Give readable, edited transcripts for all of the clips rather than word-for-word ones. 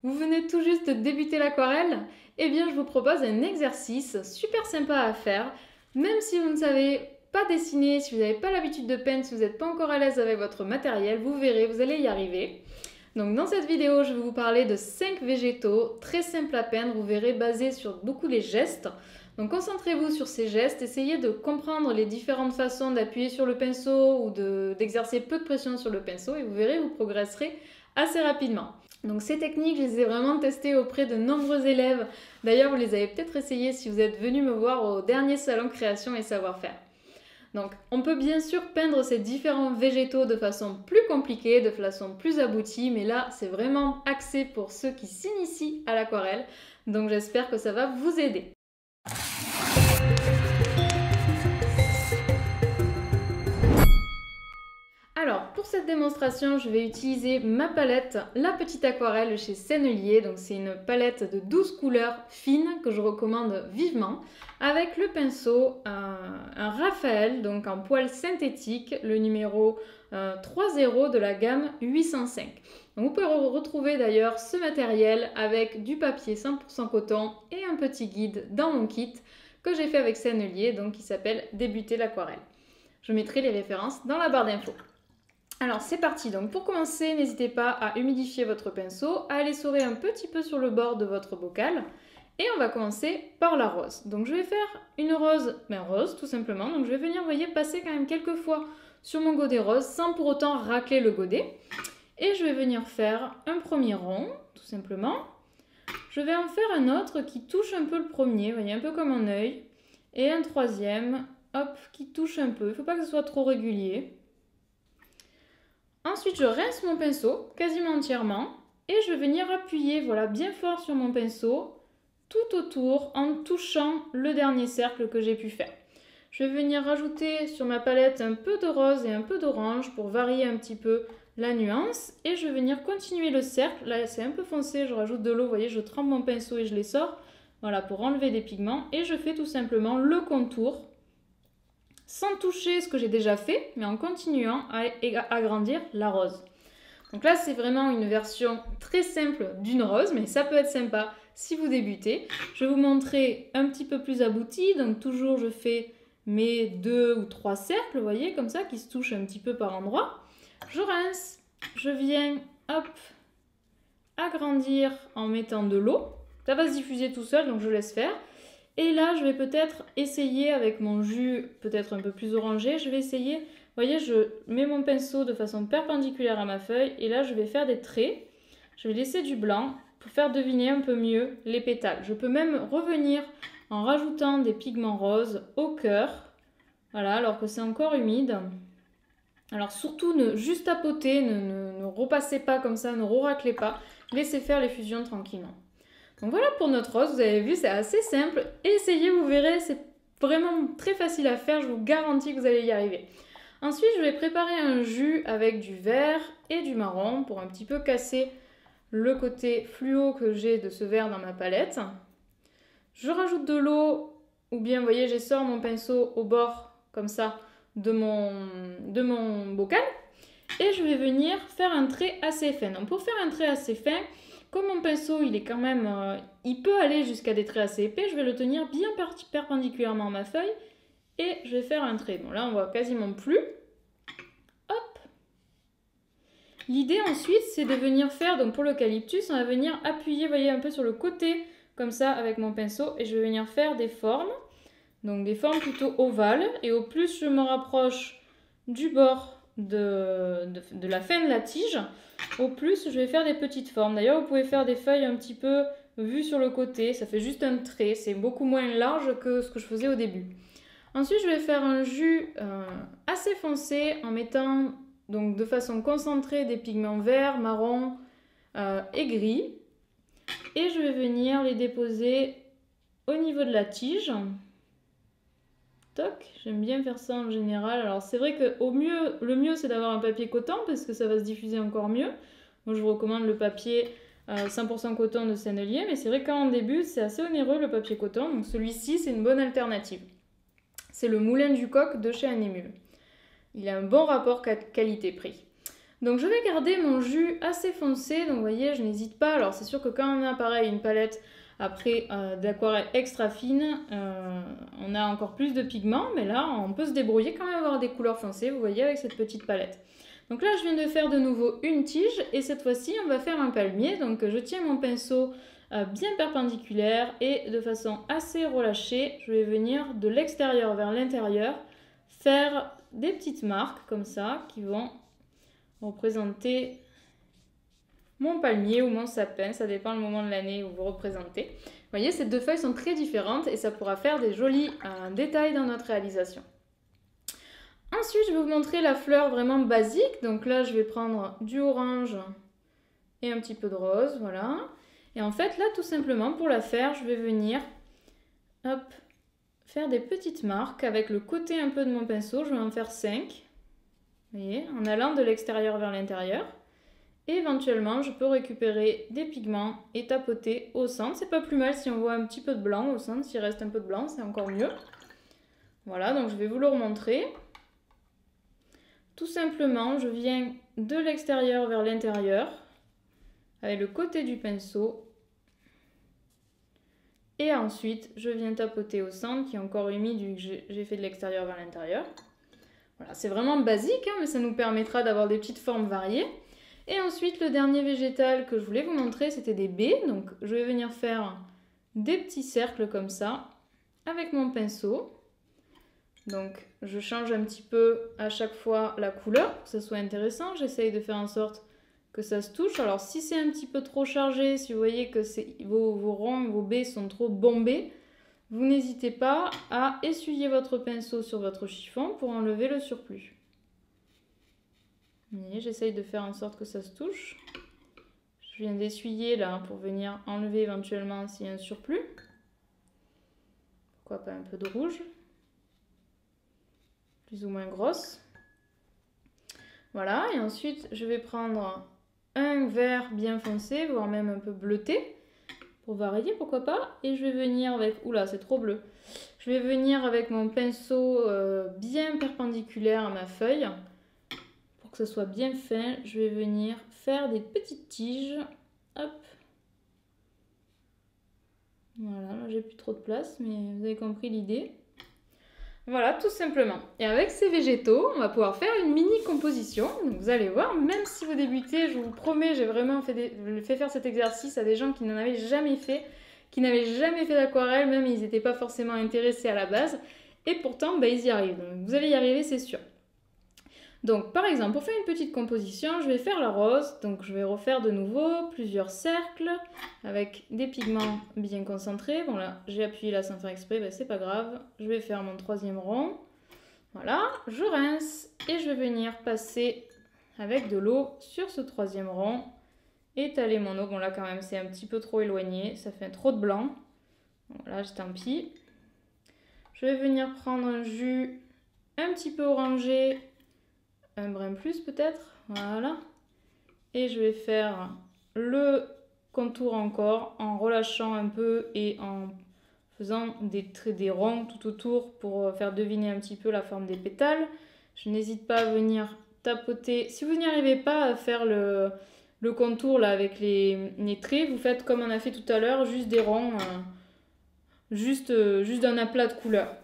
Vous venez tout juste de débuter l'aquarelle? Eh bien, je vous propose un exercice super sympa à faire. Même si vous ne savez pas dessiner, si vous n'avez pas l'habitude de peindre, si vous n'êtes pas encore à l'aise avec votre matériel, vous verrez, vous allez y arriver. Donc dans cette vidéo, je vais vous parler de 5 végétaux très simples à peindre, vous verrez, basés sur beaucoup les gestes. Donc concentrez-vous sur ces gestes, essayez de comprendre les différentes façons d'appuyer sur le pinceau ou d'exercer peu de pression sur le pinceau et vous verrez, vous progresserez assez rapidement. Donc ces techniques, je les ai vraiment testées auprès de nombreux élèves. D'ailleurs, vous les avez peut-être essayées si vous êtes venu me voir au dernier salon création et savoir-faire. Donc on peut bien sûr peindre ces différents végétaux de façon plus compliquée, de façon plus aboutie, mais là c'est vraiment axé pour ceux qui s'initient à l'aquarelle. Donc j'espère que ça va vous aider. Alors, pour cette démonstration, je vais utiliser ma palette La Petite Aquarelle chez Sennelier. Donc, c'est une palette de 12 couleurs fines que je recommande vivement. Avec le pinceau, un Raphaël, donc en poil synthétique, le numéro 30 de la gamme 805. Donc, vous pouvez retrouver d'ailleurs ce matériel avec du papier 100% coton et un petit guide dans mon kit que j'ai fait avec Sennelier, donc qui s'appelle Débuter l'aquarelle. Je mettrai les références dans la barre d'infos. Alors c'est parti, donc pour commencer, n'hésitez pas à humidifier votre pinceau, à aller essorer un petit peu sur le bord de votre bocal. Et on va commencer par la rose. Donc je vais faire une rose, rose tout simplement. Donc je vais venir, vous voyez, passer quand même quelques fois sur mon godet rose sans pour autant racler le godet. Et je vais venir faire un premier rond, tout simplement. Je vais en faire un autre qui touche un peu le premier, vous voyez, un peu comme un œil. Et un troisième, hop, qui touche un peu. Il ne faut pas que ce soit trop régulier. Ensuite, je rince mon pinceau quasiment entièrement et je vais venir appuyer voilà, bien fort sur mon pinceau tout autour en touchant le dernier cercle que j'ai pu faire. Je vais venir rajouter sur ma palette un peu de rose et un peu d'orange pour varier un petit peu la nuance et je vais venir continuer le cercle. Là, c'est un peu foncé, je rajoute de l'eau, vous voyez, je trempe mon pinceau et je les sors. Voilà, pour enlever des pigments et je fais tout simplement le contour sans toucher ce que j'ai déjà fait, mais en continuant à agrandir la rose. Donc là, c'est vraiment une version très simple d'une rose, mais ça peut être sympa si vous débutez. Je vais vous montrer un petit peu plus abouti, donc toujours je fais mes 2 ou 3 cercles, vous voyez, comme ça, qui se touchent un petit peu par endroit. Je rince, je viens, hop, agrandir en mettant de l'eau. Ça va se diffuser tout seul, donc je laisse faire. Et là, je vais peut-être essayer avec mon jus peut-être un peu plus orangé, je vais essayer, vous voyez, je mets mon pinceau de façon perpendiculaire à ma feuille et là, je vais faire des traits. Je vais laisser du blanc pour faire deviner un peu mieux les pétales. Je peux même revenir en rajoutant des pigments roses au cœur, voilà, alors que c'est encore humide. Alors surtout, juste tapoter, ne repassez pas comme ça, ne raclez pas, laissez faire les fusions tranquillement. Donc voilà pour notre rose, vous avez vu, c'est assez simple. Essayez, vous verrez, c'est vraiment très facile à faire, je vous garantis que vous allez y arriver. Ensuite, je vais préparer un jus avec du vert et du marron pour un petit peu casser le côté fluo que j'ai de ce vert dans ma palette. Je rajoute de l'eau, ou bien, vous voyez, j'essore mon pinceau au bord, comme ça, de mon bocal. Et je vais venir faire un trait assez fin. Donc pour faire un trait assez fin, comme mon pinceau, il est quand même, il peut aller jusqu'à des traits assez épais, je vais le tenir bien perpendiculairement à ma feuille et je vais faire un trait. Bon là, on voit quasiment plus. Hop. L'idée ensuite, c'est de venir faire, donc pour l'eucalyptus, on va venir appuyer, vous voyez, un peu sur le côté, comme ça, avec mon pinceau, et je vais venir faire des formes. Donc des formes plutôt ovales, et au plus je me rapproche du bord de la fin de la tige, au plus je vais faire des petites formes. D'ailleurs, vous pouvez faire des feuilles un petit peu vues sur le côté, ça fait juste un trait, c'est beaucoup moins large que ce que je faisais au début. Ensuite, je vais faire un jus assez foncé en mettant donc de façon concentrée des pigments verts, marron et gris. Et je vais venir les déposer au niveau de la tige. Toc, j'aime bien faire ça en général. Alors c'est vrai que le mieux c'est d'avoir un papier coton parce que ça va se diffuser encore mieux. Moi je vous recommande le papier 100% coton de Sennelier, mais c'est vrai que quand on débute c'est assez onéreux le papier coton, donc celui-ci c'est une bonne alternative. C'est le Moulin du Coq de chez Anémule. Il a un bon rapport qualité-prix. Donc je vais garder mon jus assez foncé, donc vous voyez, je n'hésite pas. Alors c'est sûr que quand on a pareil une palette après d'aquarelle extra fine, on a encore plus de pigments, mais là on peut se débrouiller quand même avoir des couleurs foncées, vous voyez, avec cette petite palette. Donc là je viens de faire de nouveau une tige et cette fois-ci on va faire un palmier. Donc je tiens mon pinceau bien perpendiculaire et de façon assez relâchée, je vais venir de l'extérieur vers l'intérieur faire des petites marques comme ça qui vont représenter mon palmier ou mon sapin, ça dépend le moment de l'année où vous représentez. Vous voyez, ces deux feuilles sont très différentes et ça pourra faire des jolis détails dans notre réalisation. Ensuite, je vais vous montrer la fleur vraiment basique. Donc là, je vais prendre du orange et un petit peu de rose, voilà. Et en fait, là, tout simplement, pour la faire, je vais venir, hop, faire des petites marques avec le côté un peu de mon pinceau. Je vais en faire 5. Vous voyez, en allant de l'extérieur vers l'intérieur. Et éventuellement, je peux récupérer des pigments et tapoter au centre. C'est pas plus mal si on voit un petit peu de blanc au centre. S'il reste un peu de blanc, c'est encore mieux. Voilà, donc je vais vous le remontrer. Tout simplement, je viens de l'extérieur vers l'intérieur avec le côté du pinceau. Et ensuite, je viens tapoter au centre qui est encore humide vu que j'ai fait de l'extérieur vers l'intérieur. Voilà, c'est vraiment basique, hein, mais ça nous permettra d'avoir des petites formes variées. Et ensuite, le dernier végétal que je voulais vous montrer, c'était des baies. Donc, je vais venir faire des petits cercles comme ça avec mon pinceau. Donc, je change un petit peu à chaque fois la couleur pour que ça soit intéressant. J'essaye de faire en sorte que ça se touche. Alors, si c'est un petit peu trop chargé, si vous voyez que vos ronds, vos baies sont trop bombées, vous n'hésitez pas à essuyer votre pinceau sur votre chiffon pour enlever le surplus. Vous voyez, j'essaye de faire en sorte que ça se touche. Je viens d'essuyer là pour venir enlever éventuellement s'il y a un surplus. Pourquoi pas un peu de rouge. Plus ou moins grosse. Voilà, et ensuite je vais prendre un vert bien foncé, voire même un peu bleuté. Pour varier, pourquoi pas. Et je vais venir avec... Oula, c'est trop bleu. Je vais venir avec mon pinceau bien perpendiculaire à ma feuille. Pour que ce soit bien fin, je vais venir faire des petites tiges. Hop. Voilà, là j'ai plus trop de place, mais vous avez compris l'idée. Voilà, tout simplement. Et avec ces végétaux, on va pouvoir faire une mini composition. Donc vous allez voir, même si vous débutez, je vous promets, j'ai vraiment fait faire cet exercice à des gens qui n'en avaient jamais fait, qui n'avaient jamais fait d'aquarelle, même ils n'étaient pas forcément intéressés à la base. Et pourtant, bah, ils y arrivent. Donc vous allez y arriver, c'est sûr. Donc par exemple, pour faire une petite composition, je vais faire la rose. Donc je vais refaire de nouveau plusieurs cercles avec des pigments bien concentrés. Bon là, j'ai appuyé là sans faire exprès, ben, c'est pas grave. Je vais faire mon troisième rond. Voilà, je rince et je vais venir passer avec de l'eau sur ce troisième rond. Étaler mon eau. Bon là quand même, c'est un petit peu trop éloigné, ça fait trop de blanc. Voilà, tant pis. Je vais venir prendre un jus un petit peu orangé. Un brin plus peut-être, voilà. Et je vais faire le contour encore en relâchant un peu et en faisant des traits, des ronds tout autour pour faire deviner un petit peu la forme des pétales. Je n'hésite pas à venir tapoter. Si vous n'y arrivez pas à faire le contour là avec les traits, vous faites comme on a fait tout à l'heure, juste des ronds, juste d'un aplat de couleur.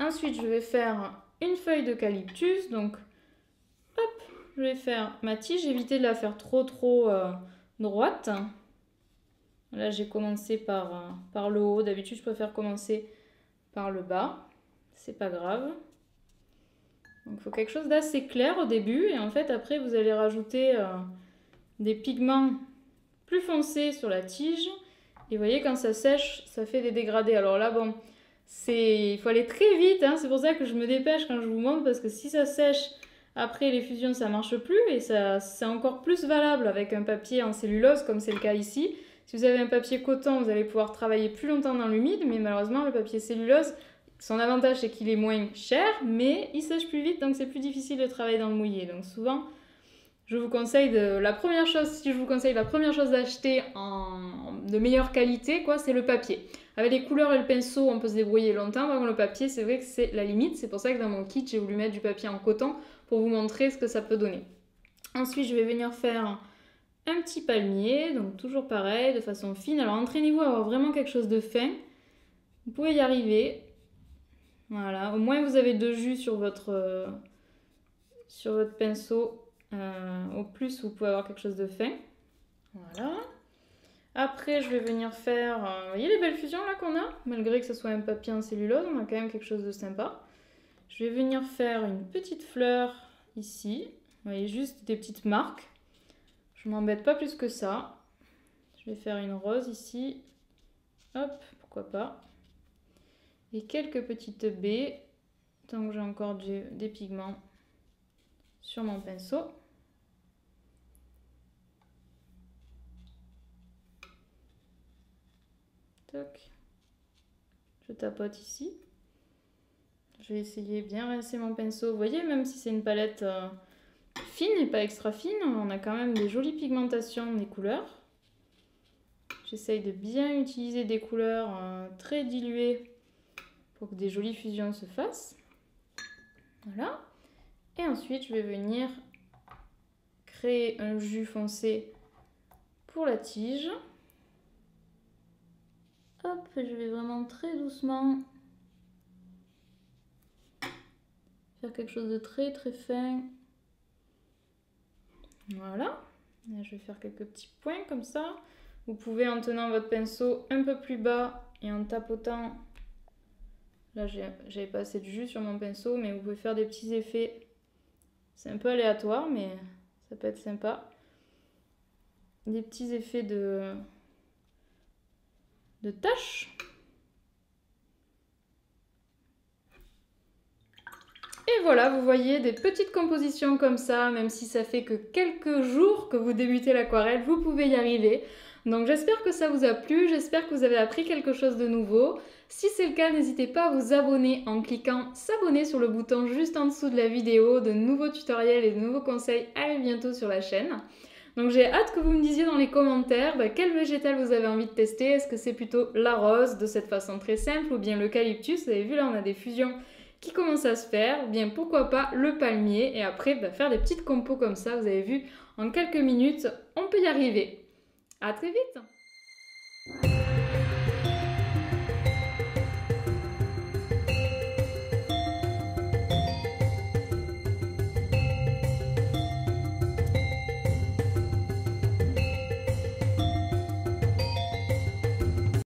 Ensuite, je vais faire une feuille d'eucalyptus, donc hop, je vais faire ma tige, éviter de la faire trop droite. Là j'ai commencé par le haut, d'habitude je préfère commencer par le bas, c'est pas grave. Donc il faut quelque chose d'assez clair au début et en fait après vous allez rajouter des pigments plus foncés sur la tige. Et vous voyez quand ça sèche, ça fait des dégradés. Alors là bon... Il faut aller très vite, hein. C'est pour ça que je me dépêche quand je vous montre, parce que si ça sèche après les fusions, ça ne marche plus, et c'est encore plus valable avec un papier en cellulose, comme c'est le cas ici. Si vous avez un papier coton, vous allez pouvoir travailler plus longtemps dans l'humide, mais malheureusement, le papier cellulose, son avantage, c'est qu'il est moins cher, mais il sèche plus vite, donc c'est plus difficile de travailler dans le mouillé. Donc souvent, je vous conseille la première chose d'acheter de meilleure qualité, c'est le papier. Avec les couleurs et le pinceau, on peut se débrouiller longtemps. Par contre, le papier, c'est vrai que c'est la limite. C'est pour ça que dans mon kit, j'ai voulu mettre du papier en coton pour vous montrer ce que ça peut donner. Ensuite, je vais venir faire un petit palmier, donc toujours pareil, de façon fine. Alors entraînez-vous à avoir vraiment quelque chose de fin. Vous pouvez y arriver. Voilà, au moins vous avez de jus sur votre pinceau. Au plus, vous pouvez avoir quelque chose de fin. Voilà. Après, je vais venir faire... vous voyez les belles fusions là qu'on a? Malgré que ce soit un papier en cellulose, on a quand même quelque chose de sympa. Je vais venir faire une petite fleur ici. Vous voyez, juste des petites marques. Je m'embête pas plus que ça. Je vais faire une rose ici. Hop, pourquoi pas. Et quelques petites baies, tant que j'ai encore des pigments sur mon pinceau. Toc. Je tapote ici. Je vais essayer de bien rincer mon pinceau. Vous voyez, même si c'est une palette fine et pas extra fine, on a quand même des jolies pigmentations des couleurs. J'essaye de bien utiliser des couleurs très diluées pour que des jolies fusions se fassent. Voilà. Et ensuite, je vais venir créer un jus foncé pour la tige. Hop, je vais vraiment très doucement faire quelque chose de très très fin. Voilà. Là, je vais faire quelques petits points comme ça. Vous pouvez, en tenant votre pinceau un peu plus bas et en tapotant, là j'avais pas assez de jus sur mon pinceau, mais vous pouvez faire des petits effets. C'est un peu aléatoire, mais ça peut être sympa. Des petits effets de taches. Et voilà, vous voyez des petites compositions comme ça, même si ça fait que quelques jours que vous débutez l'aquarelle, vous pouvez y arriver. Donc j'espère que ça vous a plu, j'espère que vous avez appris quelque chose de nouveau. Si c'est le cas, n'hésitez pas à vous abonner en cliquant s'abonner sur le bouton juste en dessous de la vidéo. De nouveaux tutoriels et de nouveaux conseils arrivent bientôt sur la chaîne. Donc j'ai hâte que vous me disiez dans les commentaires quel végétal vous avez envie de tester. Est-ce que c'est plutôt la rose de cette façon très simple ou bien l'eucalyptus? Vous avez vu là on a des fusions qui commencent à se faire, ou bien pourquoi pas le palmier, et après faire des petites compos comme ça, vous avez vu, en quelques minutes, on peut y arriver. À très vite!